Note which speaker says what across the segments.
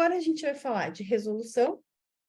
Speaker 1: agora a gente vai falar de resolução,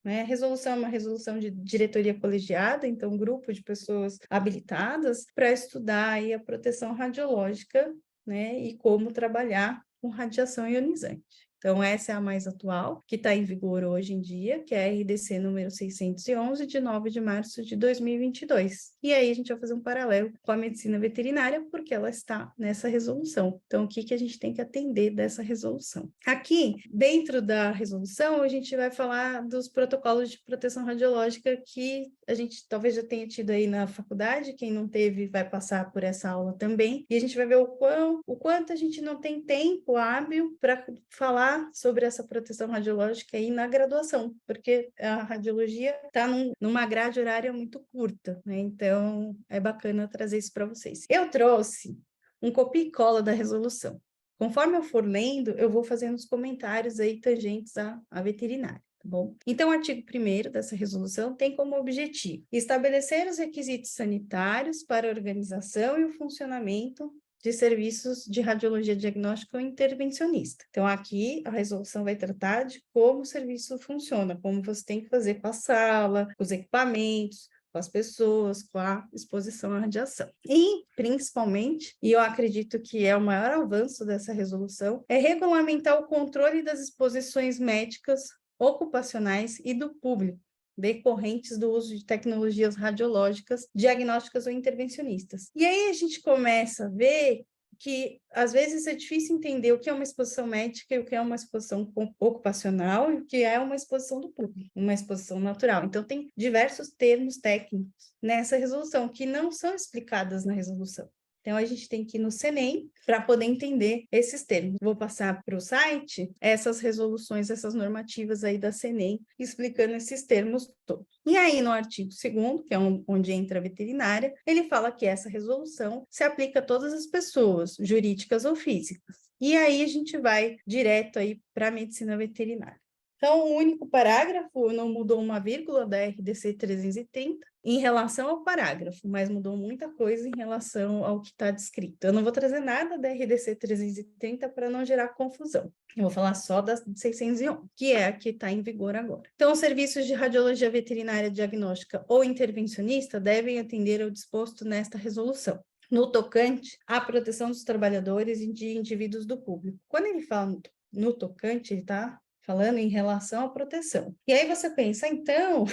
Speaker 1: né? Resolução é uma resolução de diretoria colegiada, então um grupo de pessoas habilitadas para estudar aí a proteção radiológica, né? E como trabalhar com radiação ionizante. Então, essa é a mais atual, que está em vigor hoje em dia, que é a RDC número 611, de 9 de março de 2022. E aí, a gente vai fazer um paralelo com a medicina veterinária, porque ela está nessa resolução. Então, o que, que a gente tem que atender dessa resolução? Aqui, dentro da resolução, a gente vai falar dos protocolos de proteção radiológica que a gente talvez já tenha tido aí na faculdade, quem não teve vai passar por essa aula também, e a gente vai ver o quanto a gente não tem tempo hábil para falar sobre essa proteção radiológica aí na graduação, porque a radiologia está numa grade horária muito curta, né? Então, é bacana trazer isso para vocês. Eu trouxe um copia e cola da resolução. Conforme eu for lendo, eu vou fazendo os comentários aí tangentes à veterinária. Tá bom? Então, o artigo 1º dessa resolução tem como objetivo estabelecer os requisitos sanitários para a organização e o funcionamento de serviços de radiologia diagnóstica ou intervencionista. Então, aqui a resolução vai tratar de como o serviço funciona, como você tem que fazer com a sala, com os equipamentos, com as pessoas, com a exposição à radiação. E, principalmente, e eu acredito que é o maior avanço dessa resolução, é regulamentar o controle das exposições médicas, ocupacionais e do público, decorrentes do uso de tecnologias radiológicas, diagnósticas ou intervencionistas. E aí a gente começa a ver que, às vezes, é difícil entender o que é uma exposição médica e o que é uma exposição ocupacional e o que é uma exposição do público, uma exposição natural. Então, tem diversos termos técnicos nessa resolução que não são explicadas na resolução. Então, a gente tem que ir no CNEM para poder entender esses termos. Vou passar para o site essas resoluções, essas normativas aí da CNEM, explicando esses termos todos. E aí, no artigo 2º, que é onde entra a veterinária, ele fala que essa resolução se aplica a todas as pessoas, jurídicas ou físicas. E aí, a gente vai direto aí para a medicina veterinária. Então, o único parágrafo não mudou uma vírgula da RDC 330 em relação ao parágrafo, mas mudou muita coisa em relação ao que está descrito. Eu não vou trazer nada da RDC 330 para não gerar confusão. Eu vou falar só da 611, que é a que está em vigor agora. Então, os serviços de radiologia veterinária diagnóstica ou intervencionista devem atender ao disposto nesta resolução, no tocante à proteção dos trabalhadores e de indivíduos do público. Quando ele fala no tocante, ele está falando em relação à proteção. E aí você pensa, então,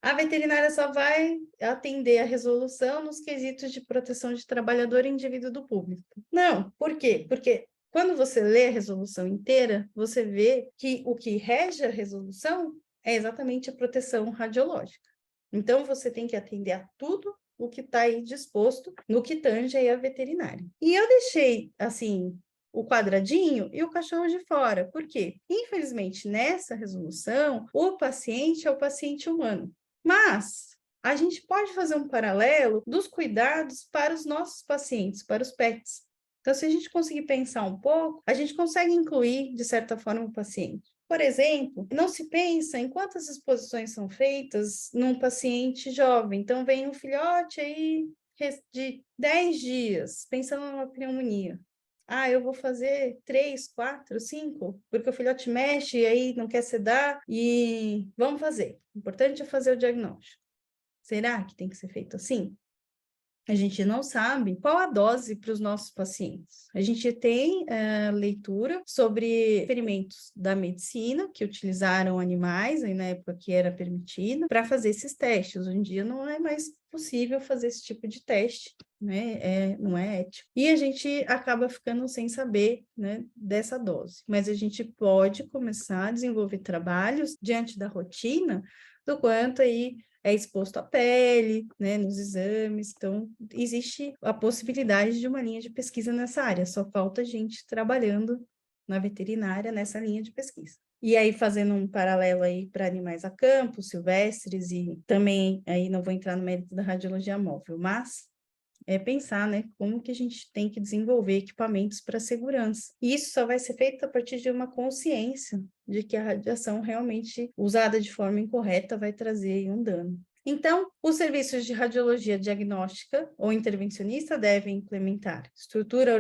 Speaker 1: a veterinária só vai atender a resolução nos quesitos de proteção de trabalhador e indivíduo do público. Não, por quê? Porque quando você lê a resolução inteira, você vê que o que rege a resolução é exatamente a proteção radiológica. Então, você tem que atender a tudo o que está aí disposto no que tange aí a veterinária. E eu deixei, assim, o quadradinho e o cachorro de fora. Por quê? Infelizmente, nessa resolução, o paciente é o paciente humano. Mas a gente pode fazer um paralelo dos cuidados para os nossos pacientes, para os pets. Então, se a gente conseguir pensar um pouco, a gente consegue incluir, de certa forma, o paciente. Por exemplo, não se pensa em quantas exposições são feitas num paciente jovem. Então, vem um filhote aí de 10 dias, pensando numa pneumonia. Ah, eu vou fazer 3, 4, 5, porque o filhote mexe e aí não quer sedar, e vamos fazer. O importante é fazer o diagnóstico. Será que tem que ser feito assim? A gente não sabe qual a dose para os nossos pacientes. A gente tem leitura sobre experimentos da medicina que utilizaram animais, aí na época que era permitido, para fazer esses testes. Hoje em dia não é mais possível fazer esse tipo de teste, né? Não é ético. E a gente acaba ficando sem saber, né, dessa dose. Mas a gente pode começar a desenvolver trabalhos diante da rotina do quanto aí é exposto à pele, né, nos exames. Então, existe a possibilidade de uma linha de pesquisa nessa área, só falta gente trabalhando na veterinária nessa linha de pesquisa. E aí, fazendo um paralelo aí para animais a campo, silvestres, e também, aí não vou entrar no mérito da radiologia móvel, mas é pensar, né, como que a gente tem que desenvolver equipamentos para segurança. E isso só vai ser feito a partir de uma consciência de que a radiação realmente usada de forma incorreta vai trazer um dano. Então, os serviços de radiologia diagnóstica ou intervencionista devem implementar estrutura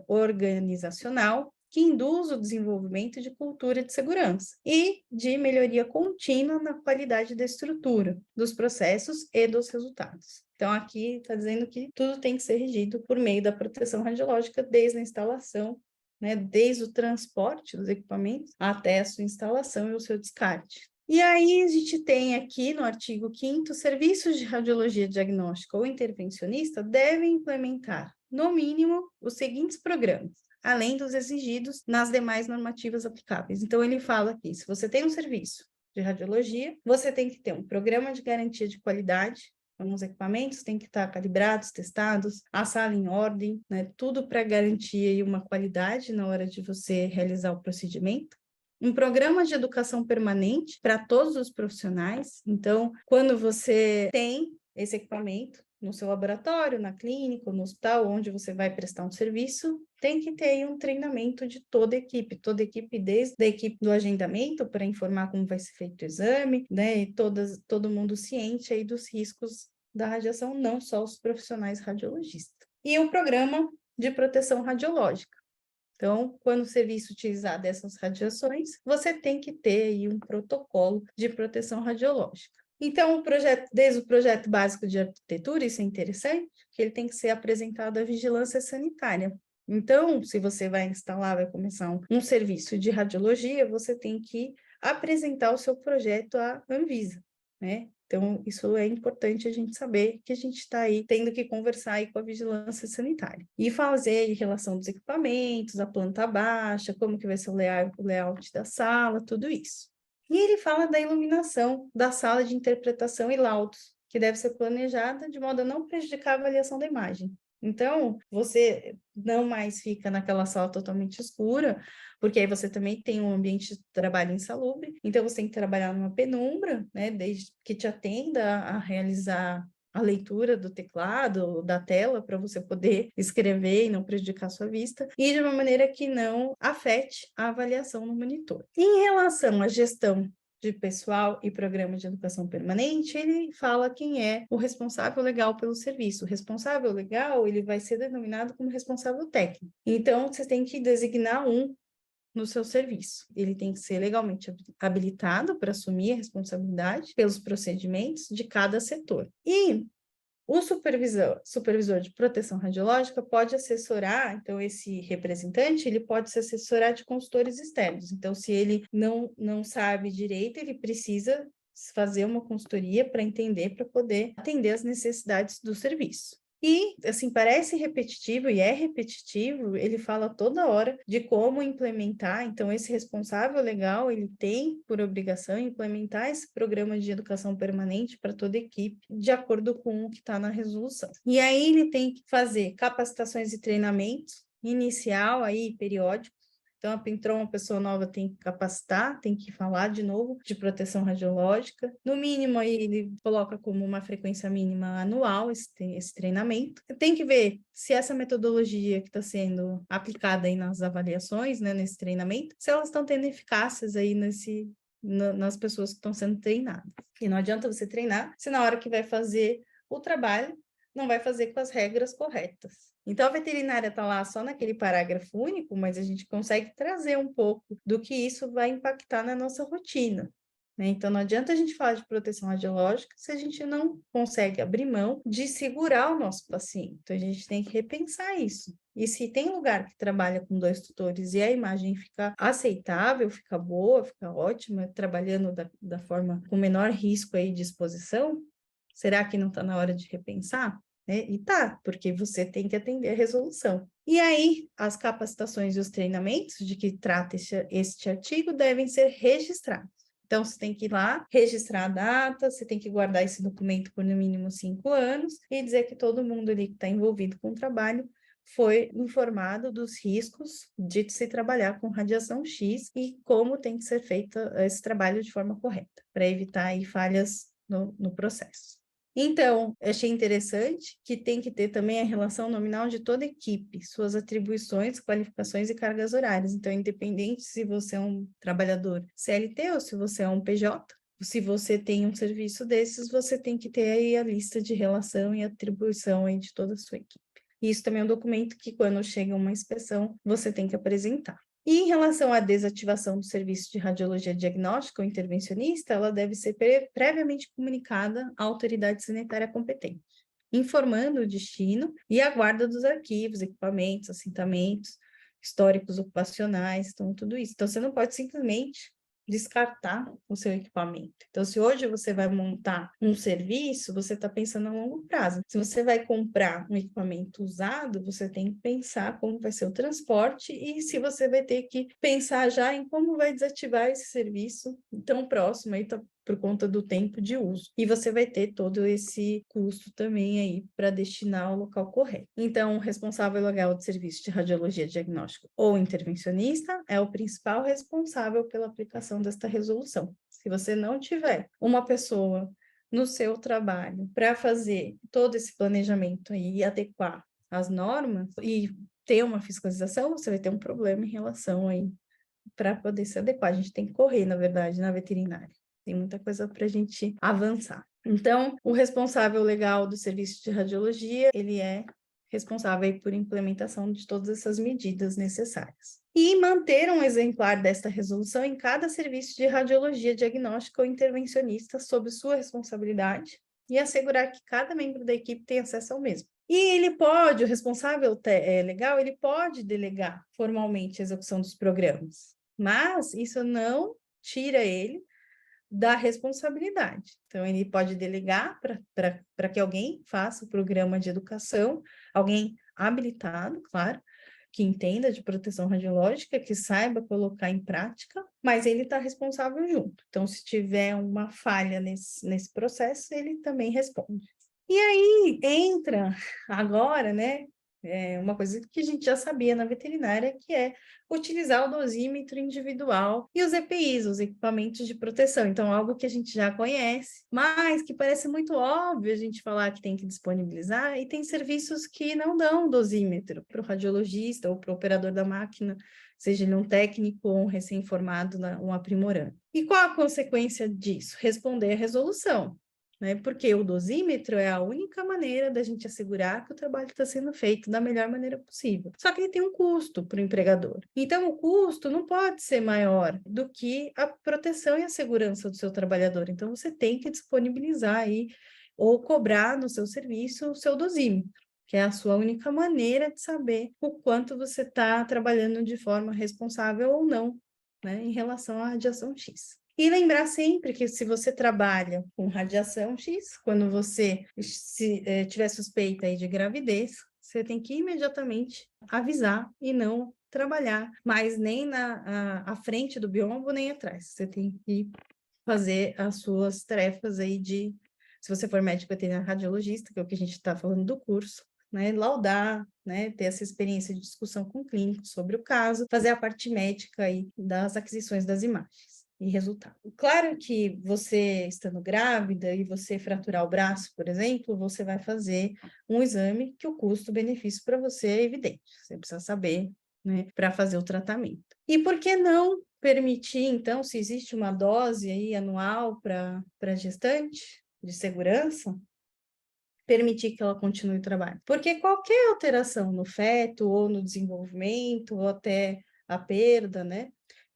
Speaker 1: organizacional, que induz o desenvolvimento de cultura de segurança e de melhoria contínua na qualidade da estrutura, dos processos e dos resultados. Então, aqui está dizendo que tudo tem que ser regido por meio da proteção radiológica, desde a instalação, né, desde o transporte dos equipamentos até a sua instalação e o seu descarte. E aí a gente tem aqui no artigo 5º, serviços de radiologia diagnóstica ou intervencionista devem implementar, no mínimo, os seguintes programas, além dos exigidos nas demais normativas aplicáveis. Então, ele fala aqui, se você tem um serviço de radiologia, você tem que ter um programa de garantia de qualidade, os equipamentos têm que estar calibrados, testados, a sala em ordem, né? Tudo para garantir aí uma qualidade na hora de você realizar o procedimento. Um programa de educação permanente para todos os profissionais. Então, quando você tem esse equipamento no seu laboratório, na clínica, no hospital, onde você vai prestar um serviço, tem que ter um treinamento de toda a equipe, desde a equipe do agendamento, para informar como vai ser feito o exame, né, e todo mundo ciente aí dos riscos da radiação, não só os profissionais radiologistas. E o programa de proteção radiológica. Então, quando o serviço utilizar dessas radiações, você tem que ter aí um protocolo de proteção radiológica. Então, desde o projeto básico de arquitetura, isso é interessante, que ele tem que ser apresentado à vigilância sanitária. Então, se você vai instalar, vai começar um serviço de radiologia, você tem que apresentar o seu projeto à Anvisa, né? Então, isso é importante a gente saber que a gente está aí tendo que conversar aí com a vigilância sanitária. E fazer em relação dos equipamentos, a planta baixa, como que vai ser o layout da sala, tudo isso. E ele fala da iluminação da sala de interpretação e laudos, que deve ser planejada de modo a não prejudicar a avaliação da imagem. Então, você não mais fica naquela sala totalmente escura, porque aí você também tem um ambiente de trabalho insalubre, então você tem que trabalhar numa penumbra, né, desde que te atenda a realizar a leitura do teclado, da tela, para você poder escrever e não prejudicar a sua vista, e de uma maneira que não afete a avaliação no monitor. Em relação à gestão de pessoal e programa de educação permanente, ele fala quem é o responsável legal pelo serviço. O responsável legal, ele vai ser denominado como responsável técnico. Então, você tem que designar um no seu serviço. Ele tem que ser legalmente habilitado para assumir a responsabilidade pelos procedimentos de cada setor. E o supervisor de proteção radiológica pode assessorar, então esse representante, ele pode se assessorar de consultores externos. Então, se ele não sabe direito, ele precisa fazer uma consultoria para entender, para poder atender às necessidades do serviço. E, assim, parece repetitivo, e é repetitivo, ele fala toda hora de como implementar, então esse responsável legal, ele tem por obrigação implementar esse programa de educação permanente para toda a equipe, de acordo com o que está na resolução. E aí ele tem que fazer capacitações e treinamentos, inicial aí, periódico. Então, entrou uma pessoa nova, tem que capacitar, tem que falar de novo de proteção radiológica. No mínimo, aí ele coloca como uma frequência mínima anual esse treinamento. Tem que ver se essa metodologia que está sendo aplicada aí nas avaliações, né, nesse treinamento, se elas estão tendo eficácias aí nas pessoas que estão sendo treinadas. E não adianta você treinar se na hora que vai fazer o trabalho, não vai fazer com as regras corretas. Então, a veterinária está lá só naquele parágrafo único, mas a gente consegue trazer um pouco do que isso vai impactar na nossa rotina, né? Então, não adianta a gente falar de proteção radiológica se a gente não consegue abrir mão de segurar o nosso paciente. Então, a gente tem que repensar isso. E se tem lugar que trabalha com 2 tutores e a imagem fica aceitável, fica boa, fica ótima, trabalhando da forma com menor risco aí de exposição, será que não está na hora de repensar? E tá, porque você tem que atender a resolução. E aí, as capacitações e os treinamentos de que trata este artigo devem ser registrados. Então, você tem que ir lá, registrar a data, você tem que guardar esse documento por no mínimo 5 anos e dizer que todo mundo ali que está envolvido com o trabalho foi informado dos riscos de se trabalhar com radiação X e como tem que ser feito esse trabalho de forma correta, para evitar aí falhas no processo. Então, achei interessante que tem que ter também a relação nominal de toda a equipe, suas atribuições, qualificações e cargas horárias. Então, independente se você é um trabalhador CLT ou se você é um PJ, se você tem um serviço desses, você tem que ter aí a lista de relação e atribuição aí de toda a sua equipe. Isso também é um documento que, quando chega uma inspeção, você tem que apresentar. E em relação à desativação do serviço de radiologia diagnóstica ou intervencionista, ela deve ser previamente comunicada à autoridade sanitária competente, informando o destino e a guarda dos arquivos, equipamentos, assentamentos, históricos ocupacionais, então tudo isso. Então, você não pode simplesmente descartar o seu equipamento. Então, se hoje você vai montar um serviço, você está pensando a longo prazo. Se você vai comprar um equipamento usado, você tem que pensar como vai ser o transporte e se você vai ter que pensar já em como vai desativar esse serviço tão próximo aí, por conta do tempo de uso. E você vai ter todo esse custo também aí para destinar ao local correto. Então, o responsável legal de serviço de radiologia diagnóstico ou intervencionista é o principal responsável pela aplicação desta resolução. Se você não tiver uma pessoa no seu trabalho para fazer todo esse planejamento aí e adequar as normas e ter uma fiscalização, você vai ter um problema em relação aí para poder se adequar. A gente tem que correr, na verdade, na veterinária. Tem muita coisa para a gente avançar. Então, o responsável legal do serviço de radiologia, ele é responsável por implementação de todas essas medidas necessárias. E manter um exemplar desta resolução em cada serviço de radiologia diagnóstica ou intervencionista sob sua responsabilidade e assegurar que cada membro da equipe tem acesso ao mesmo. E ele pode, o responsável legal, ele pode delegar formalmente a execução dos programas, mas isso não tira ele da responsabilidade. Então, ele pode delegar para que alguém faça o programa de educação, alguém habilitado, claro, que entenda de proteção radiológica, que saiba colocar em prática, mas ele está responsável junto. Então, se tiver uma falha nesse processo, ele também responde. E aí entra agora, né, uma coisa que a gente já sabia na veterinária, que é utilizar o dosímetro individual e os EPIs, os equipamentos de proteção. Então, algo que a gente já conhece, mas que parece muito óbvio a gente falar que tem que disponibilizar, e tem serviços que não dão dosímetro para o radiologista ou para o operador da máquina, seja ele um técnico ou um recém-formado, um aprimorando. E qual a consequência disso? Responder à resolução. Né? Porque o dosímetro é a única maneira da gente assegurar que o trabalho está sendo feito da melhor maneira possível. Só que ele tem um custo para o empregador. Então, o custo não pode ser maior do que a proteção e a segurança do seu trabalhador. Então, você tem que disponibilizar aí ou cobrar no seu serviço o seu dosímetro, que é a sua única maneira de saber o quanto você está trabalhando de forma responsável ou não, né, em relação à radiação X. E lembrar sempre que se você trabalha com radiação X, quando você tiver suspeita aí de gravidez, você tem que imediatamente avisar e não trabalhar mais nem à frente do biombo, nem atrás. Você tem que fazer as suas tarefas aí se você for médico veterinário radiologista, que é o que a gente está falando do curso, né, laudar, né, ter essa experiência de discussão com o clínico sobre o caso, fazer a parte médica aí das aquisições das imagens e resultado. Claro que você estando grávida e você fraturar o braço, por exemplo, você vai fazer um exame que o custo-benefício para você é evidente. Você precisa saber, né, para fazer o tratamento. E por que não permitir, então, se existe uma dose aí anual para gestante de segurança, permitir que ela continue o trabalho? Porque qualquer alteração no feto ou no desenvolvimento ou até a perda, né,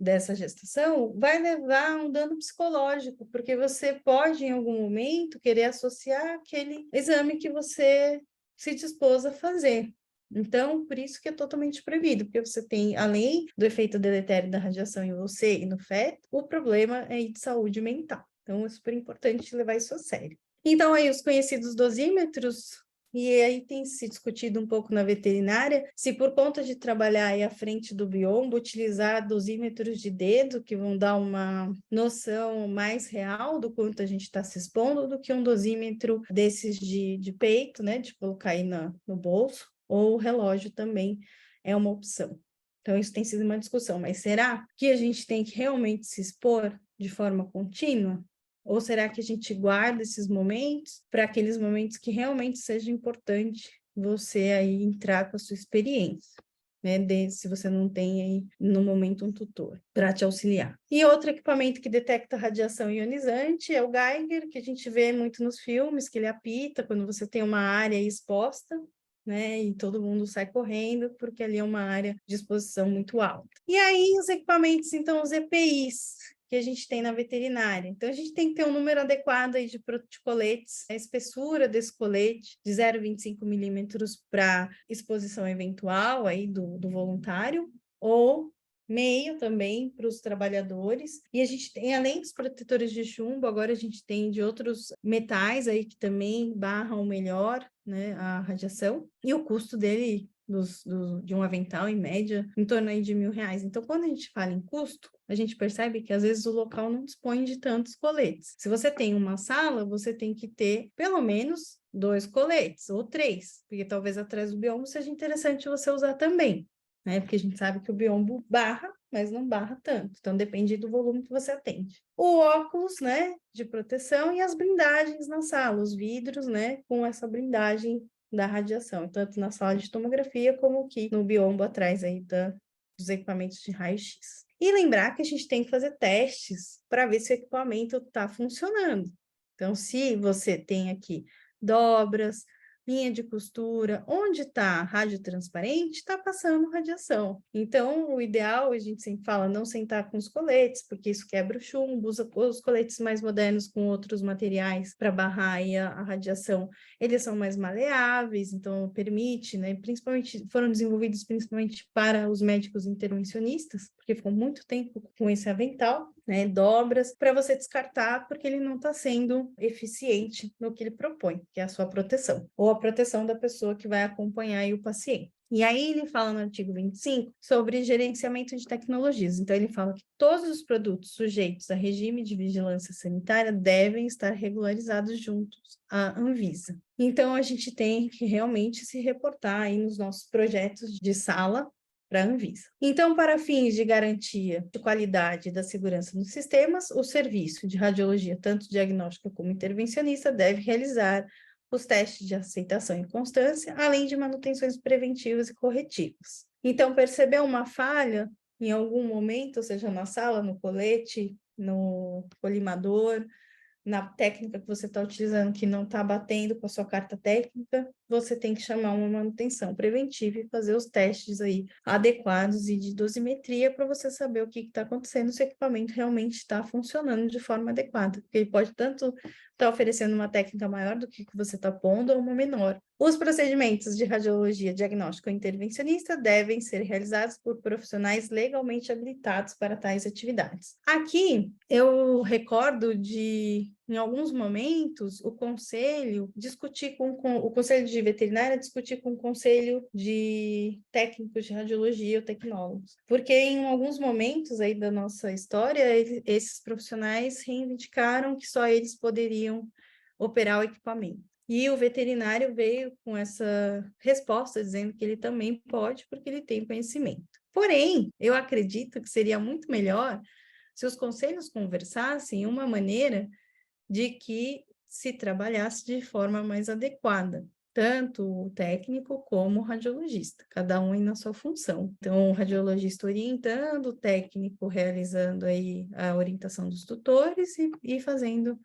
Speaker 1: dessa gestação, vai levar a um dano psicológico, porque você pode, em algum momento, querer associar aquele exame que você se dispôs a fazer. Então, por isso que é totalmente proibido, porque você tem, além do efeito deletério da radiação em você e no feto, o problema é de saúde mental. Então, é super importante levar isso a sério. Então, aí, os conhecidos dosímetros, e aí tem se discutido um pouco na veterinária, se por conta de trabalhar aí à frente do biombo, utilizar dosímetros de dedo, que vão dar uma noção mais real do quanto a gente está se expondo, do que um dosímetro desses de peito, né, de colocar aí no bolso, ou o relógio também é uma opção. Então, isso tem sido uma discussão, mas será que a gente tem que realmente se expor de forma contínua? Ou será que a gente guarda esses momentos para aqueles momentos que realmente seja importante você aí entrar com a sua experiência, né? Se você não tem aí no momento um tutor para te auxiliar. E outro equipamento que detecta radiação ionizante é o Geiger, que a gente vê muito nos filmes, que ele apita quando você tem uma área exposta. né? E todo mundo sai correndo, porque ali é uma área de exposição muito alta. E aí, os equipamentos, então, os EPIs, que a gente tem na veterinária. Então, a gente tem que ter um número adequado aí de coletes, a espessura desse colete de 0,25 milímetros para exposição eventual aí do voluntário, ou meio também para os trabalhadores. E a gente tem, além dos protetores de chumbo, agora a gente tem de outros metais aí que também barram melhor, né, a radiação. E o custo dele de um avental, em média, em torno aí de R$ 1.000. Então, quando a gente fala em custo, a gente percebe que às vezes o local não dispõe de tantos coletes. Se você tem uma sala, você tem que ter pelo menos 2 coletes, ou 3, porque talvez atrás do biombo seja interessante você usar também, né? Porque a gente sabe que o biombo barra, mas não barra tanto. Então, depende do volume que você atende. O óculos, né, de proteção e as blindagens na sala, os vidros, né, com essa blindagem da radiação, tanto na sala de tomografia como aqui no biombo atrás aí dos equipamentos de raio-x. E lembrar que a gente tem que fazer testes para ver se o equipamento está funcionando. Então, se você tem aqui dobras, linha de costura, onde está rádio transparente, está passando radiação. Então, o ideal, a gente sempre fala, não sentar com os coletes, porque isso quebra o chumbo, usa os coletes mais modernos com outros materiais para barrar aí a radiação, eles são mais maleáveis, então permite, né, principalmente, foram desenvolvidos principalmente para os médicos intervencionistas, porque ficou muito tempo com esse avental, né, dobras, para você descartar, porque ele não está sendo eficiente no que ele propõe, que é a sua proteção, ou a proteção da pessoa que vai acompanhar aí o paciente. E aí ele fala no artigo 25 sobre gerenciamento de tecnologias. Então, ele fala que todos os produtos sujeitos a regime de vigilância sanitária devem estar regularizados juntos à Anvisa. Então, a gente tem que realmente se reportar aí nos nossos projetos de sala para a Anvisa. Então, para fins de garantia de qualidade da segurança nos sistemas, o serviço de radiologia, tanto diagnóstica como intervencionista, deve realizar os testes de aceitação e constância, além de manutenções preventivas e corretivas. Então, percebeu uma falha em algum momento, seja na sala, no colete, no colimador, na técnica que você está utilizando que não está batendo com a sua carta técnica, você tem que chamar uma manutenção preventiva e fazer os testes aí adequados e de dosimetria para você saber o que está acontecendo, se o equipamento realmente está funcionando de forma adequada, porque ele pode tanto estar oferecendo uma técnica maior do que você está pondo ou uma menor. Os procedimentos de radiologia diagnóstico intervencionista devem ser realizados por profissionais legalmente habilitados para tais atividades. Aqui, eu recordo em alguns momentos, o conselho discutir com o conselho de veterinária discutir com o conselho de técnicos de radiologia ou tecnólogos, porque em alguns momentos aí da nossa história, esses profissionais reivindicaram que só eles poderiam operar o equipamento. E o veterinário veio com essa resposta, dizendo que ele também pode, porque ele tem conhecimento. Porém, eu acredito que seria muito melhor se os conselhos conversassem uma maneira de que se trabalhasse de forma mais adequada, tanto o técnico como o radiologista, cada um na sua função. Então, o radiologista orientando, o técnico realizando aí a orientação dos tutores e fazendo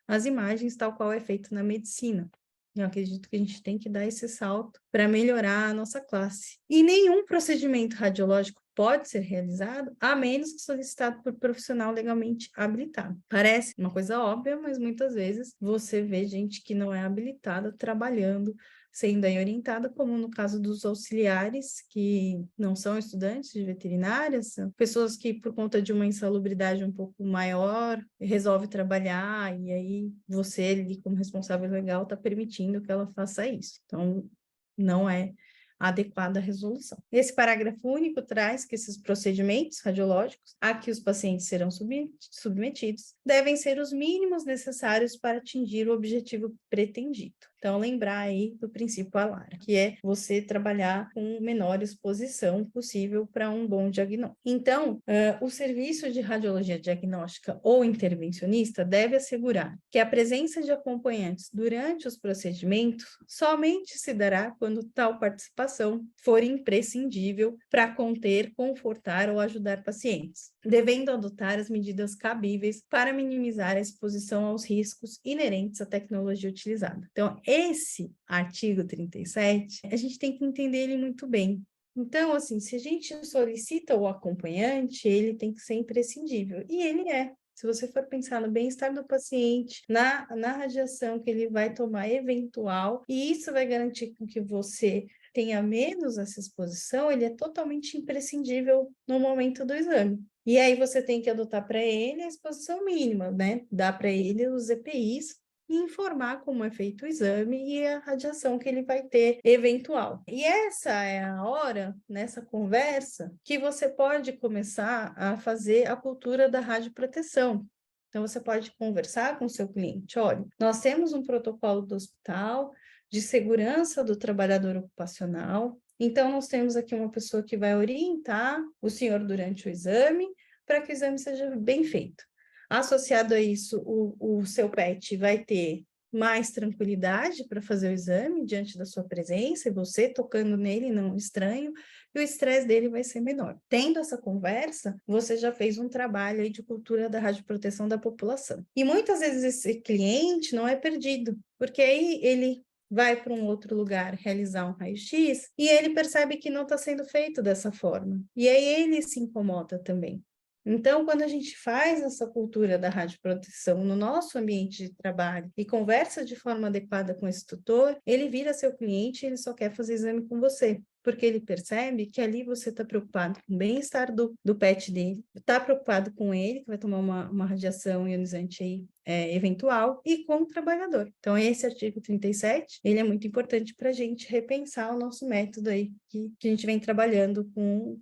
Speaker 1: as imagens, tal qual é feito na medicina. Eu acredito que a gente tem que dar esse salto para melhorar a nossa classe. E nenhum procedimento radiológico pode ser realizado a menos que solicitado por profissional legalmente habilitado. Parece uma coisa óbvia, mas muitas vezes você vê gente que não é habilitada trabalhando, sendo aí orientada, como no caso dos auxiliares, que não são estudantes de veterinária, são pessoas que, por conta de uma insalubridade um pouco maior, resolve trabalhar, e aí você, ali, como responsável legal, está permitindo que ela faça isso. Então, não é adequada à resolução. Esse parágrafo único traz que esses procedimentos radiológicos a que os pacientes serão submetidos devem ser os mínimos necessários para atingir o objetivo pretendido. Então, lembrar aí do princípio ALARA, que é você trabalhar com menor exposição possível para um bom diagnóstico. Então, o serviço de radiologia diagnóstica ou intervencionista deve assegurar que a presença de acompanhantes durante os procedimentos somente se dará quando tal participação for imprescindível para conter, confortar ou ajudar pacientes, devendo adotar as medidas cabíveis para minimizar a exposição aos riscos inerentes à tecnologia utilizada. Então, esse artigo 37, a gente tem que entender ele muito bem. Então, assim, se a gente solicita o acompanhante, ele tem que ser imprescindível. E ele é. Se você for pensar no bem-estar do paciente, na radiação que ele vai tomar eventual, e isso vai garantir que você tenha menos essa exposição, ele é totalmente imprescindível no momento do exame. E aí você tem que adotar para ele a exposição mínima, né? Dá para ele os EPIs e informar como é feito o exame e a radiação que ele vai ter eventual. E essa é a hora, nessa conversa, que você pode começar a fazer a cultura da radioproteção. Então, você pode conversar com o seu cliente, olha, nós temos um protocolo do hospital de segurança do trabalhador ocupacional, então nós temos aqui uma pessoa que vai orientar o senhor durante o exame, para que o exame seja bem feito. Associado a isso, o seu pet vai ter mais tranquilidade para fazer o exame diante da sua presença, e você tocando nele, não estranho, e o estresse dele vai ser menor. Tendo essa conversa, você já fez um trabalho aí de cultura da radioproteção da população. E muitas vezes esse cliente não é perdido, porque aí ele vai para um outro lugar realizar um raio-x e ele percebe que não está sendo feito dessa forma. E aí ele se incomoda também. Então, quando a gente faz essa cultura da radioproteção no nosso ambiente de trabalho e conversa de forma adequada com esse tutor, ele vira seu cliente e ele só quer fazer exame com você, porque ele percebe que ali você está preocupado com o bem-estar do pet dele, está preocupado com ele, que vai tomar uma radiação ionizante aí, eventual, e com o trabalhador. Então, esse artigo 37, ele é muito importante para a gente repensar o nosso método aí, que a gente vem trabalhando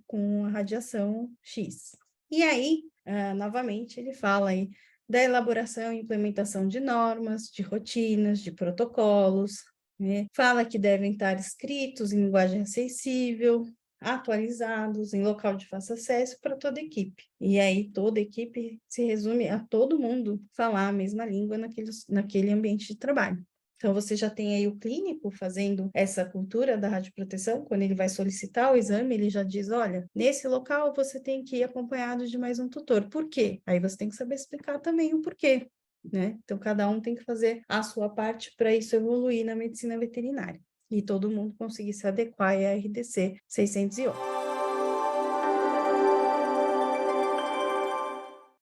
Speaker 1: com a radiação X. E aí, novamente, ele fala aí da elaboração e implementação de normas, de rotinas, de protocolos, né? Fala que devem estar escritos em linguagem acessível, atualizados, em local de fácil acesso para toda a equipe. E aí, toda a equipe se resume a todo mundo falar a mesma língua naquele ambiente de trabalho. Então, você já tem aí o clínico fazendo essa cultura da radioproteção, quando ele vai solicitar o exame, ele já diz, olha, nesse local você tem que ir acompanhado de mais um tutor. Por quê? Aí você tem que saber explicar também o porquê, né? Então, cada um tem que fazer a sua parte para isso evoluir na medicina veterinária. E todo mundo conseguir se adequar à RDC 611.